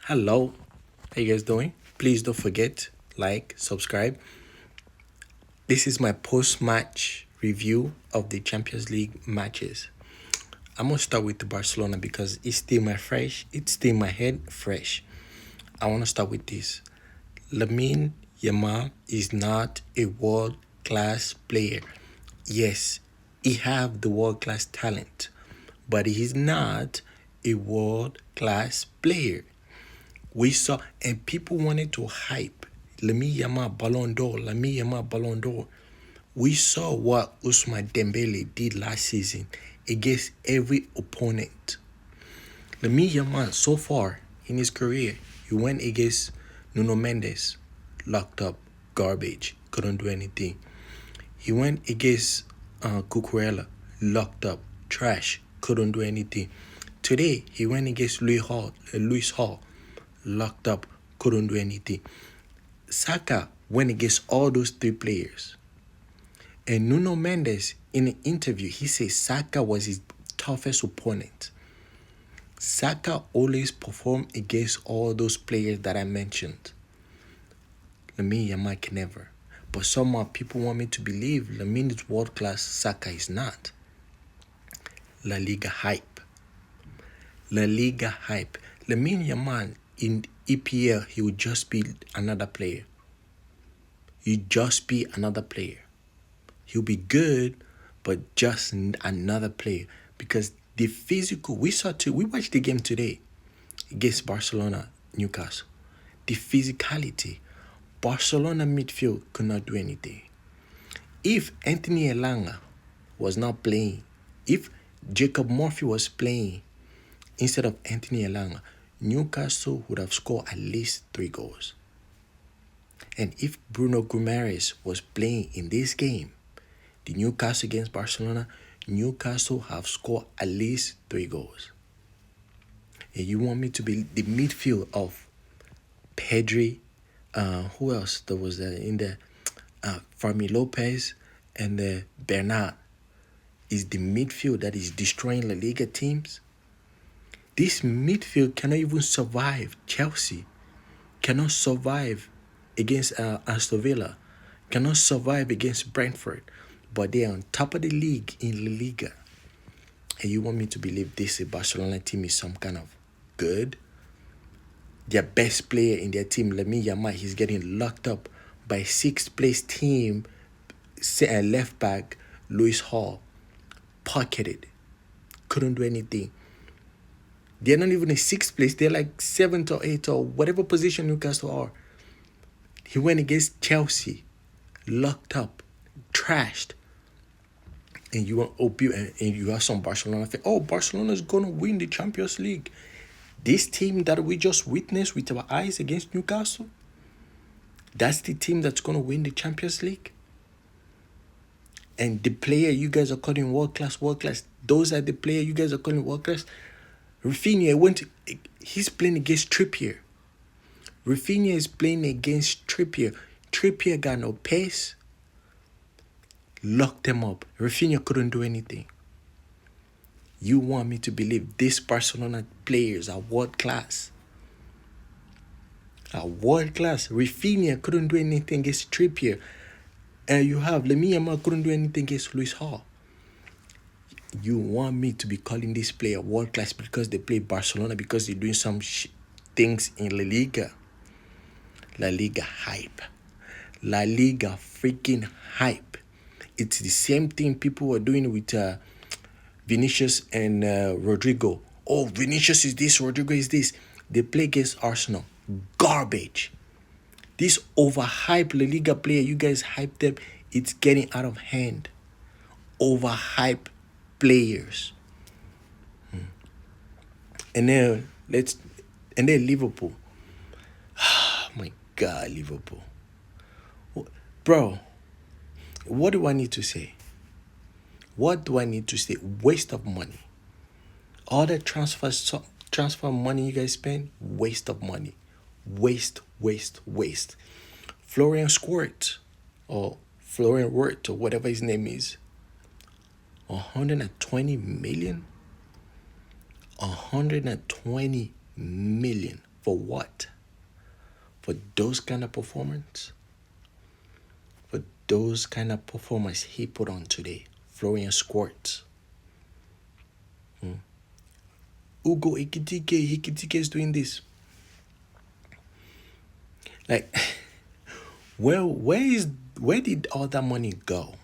Hello, how you guys doing? Please don't forget, like, subscribe. This is my post-match review of the Champions League matches. I'm gonna start with the Barcelona because it's still in my head fresh. I wanna start with this. Lamine Yamal is not a world-class player. Yes, he have the world-class talent, but he's not a world-class player. We saw, and people wanted to hype Lamine Yamal Ballon d'Or, Lamine Yamal Ballon d'Or. We saw what Ousmane Dembele did last season against every opponent. Lamine Yamal, so far in his career, he went against Nuno Mendes, locked up, garbage, couldn't do anything. He went against Cucurella, locked up, trash, couldn't do anything. Today, he went against Luis Hall, locked up, couldn't do anything. Saka went against all those three players. And Nuno Mendes, in an interview, he said Saka was his toughest opponent. Saka always performed against all those players that I mentioned. Lamine Yamal can never. But somehow people want me to believe Lamine is world class, Saka is not. La Liga hype. La Liga hype. Lamine Yamal in EPL, he would just be another player. He'd just be another player. He'll be good, but just another player. Because the physical, we watched the game today against Barcelona, Newcastle. The physicality, Barcelona midfield could not do anything. If Anthony Elanga was not playing, if Jacob Murphy was playing instead of Anthony Elanga, Newcastle would have scored at least 3 goals. And if Bruno Guimaraes was playing in this game, the Newcastle against Barcelona, Newcastle have scored at least 3 goals. And you want me to be the midfield of Pedri, who else there was in there? Fermi Lopez and Bernat is the midfield that is destroying La Liga teams. This midfield cannot even survive Chelsea, cannot survive against Aston Villa, cannot survive against Brentford, but they are on top of the league in La Liga. And you want me to believe this Barcelona team is some kind of good? Their best player in their team, Lamine Yamal, he's getting locked up by 6th place team, left back Luis Hall, pocketed, couldn't do anything. They're not even in 6th place. They're like 7th or 8th or whatever position Newcastle are. He went against Chelsea, locked up, trashed. And you want and you have some Barcelona fans. Oh, Barcelona's gonna win the Champions League. This team that we just witnessed with our eyes against Newcastle, that's the team that's gonna win the Champions League. And the player you guys are calling world class, those are the player you guys are calling world class. Rafinha he's playing against Trippier. Rafinha is playing against Trippier. Trippier got no pace. Locked them up. Rafinha couldn't do anything. You want me to believe these Barcelona players are world class? Are world class. Rafinha couldn't do anything against Trippier. And you have Lamine Yamal couldn't do anything against Luis Hall. You want me to be calling this player world class because they play Barcelona, because they're doing some things in La Liga. La Liga hype. La Liga freaking hype. It's the same thing people were doing with Vinicius and Rodrigo. Oh, Vinicius is this, Rodrigo is this. They play against Arsenal. Garbage. This overhyped La Liga player, you guys hype them, it's getting out of hand. Overhyped players. And then Liverpool. Oh my God, Liverpool. Bro, what do I need to say? What do I need to say? Waste of money. All that transfer money you guys spend, waste of money. Waste. Florian Squirt or Florian Wirt or whatever his name is. 120 million? 120 million For what? For those kind of performance? For those kind of performance he put on today. Florian Squirts. Ugo Ekitike is doing this. Like, where did all that money go?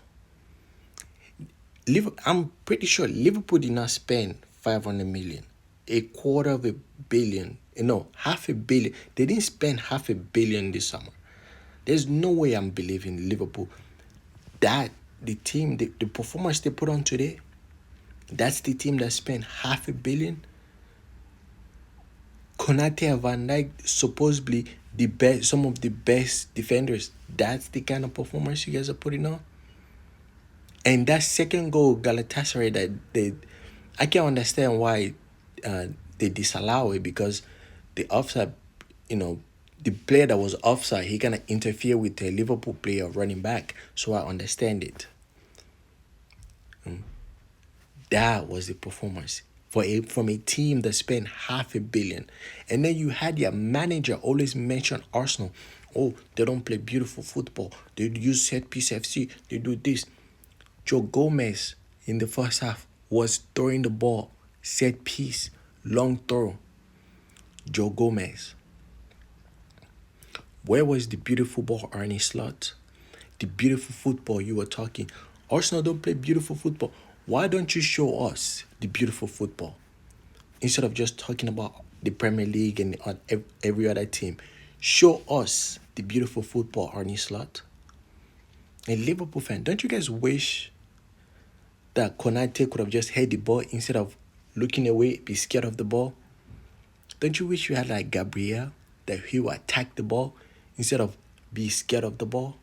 I'm pretty sure Liverpool did not spend 500 million, a quarter of a billion, half a billion. They didn't spend half a billion this summer. There's no way I'm believing Liverpool. That the team, the performance they put on today, that's the team that spent half a billion. Konate and Van Dijk, supposedly the best, some of the best defenders. That's the kind of performance you guys are putting on. And that second goal, Galatasaray, I can understand why they disallow it, because the offside, the player that was offside, he gonna interfere with the Liverpool player running back. So I understand it. That was the performance from a team that spent half a billion. And then you had your manager always mention Arsenal. Oh, they don't play beautiful football. They use set piece FC. They do this. Joe Gomez in the first half was throwing the ball, set piece, long throw. Joe Gomez. Where was the beautiful ball, Arne Slot? The beautiful football you were talking. Arsenal don't play beautiful football. Why don't you show us the beautiful football? Instead of just talking about the Premier League and every other team. Show us the beautiful football, Arne Slot. A Liverpool fan, don't you guys wish that Konate could have just held the ball instead of looking away, be scared of the ball? Don't you wish you had like Gabriel, that he would attack the ball instead of be scared of the ball?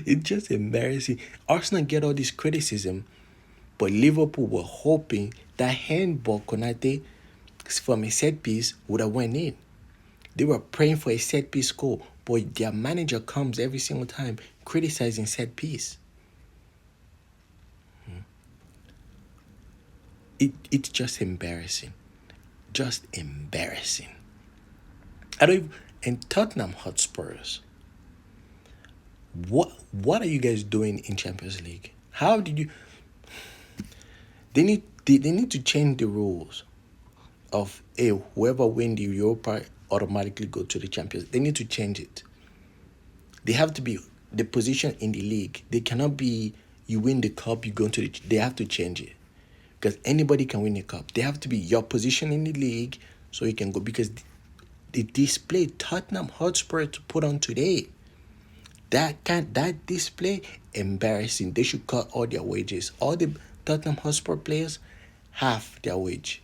It's just embarrassing. Arsenal get all this criticism, but Liverpool were hoping that handball Konate from a set piece would have went in. They were praying for a set piece goal, but their manager comes every single time criticizing set piece. It's just embarrassing. Just embarrassing. And Tottenham Hotspurs. What are you guys doing in Champions League? How did you? They need to change the rules of whoever win the Europa automatically go to the Champions. They need to change it. They have to be the position in the league. They cannot be you win the cup, you go into the. They have to change it, because anybody can win the cup. They have to be your position in the league so you can go, because the display Tottenham Hotspur to put on today, that display embarrassing. They should cut all their wages. All the Tottenham Hotspur players, half their wage.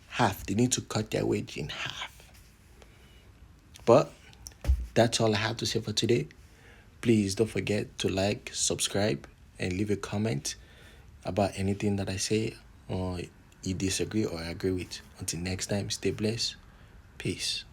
Half. They need to cut their wage in half. But that's all I have to say for today. Please don't forget to like, subscribe, and leave a comment about anything that I say or you disagree or agree with. Until next time, stay blessed. Peace.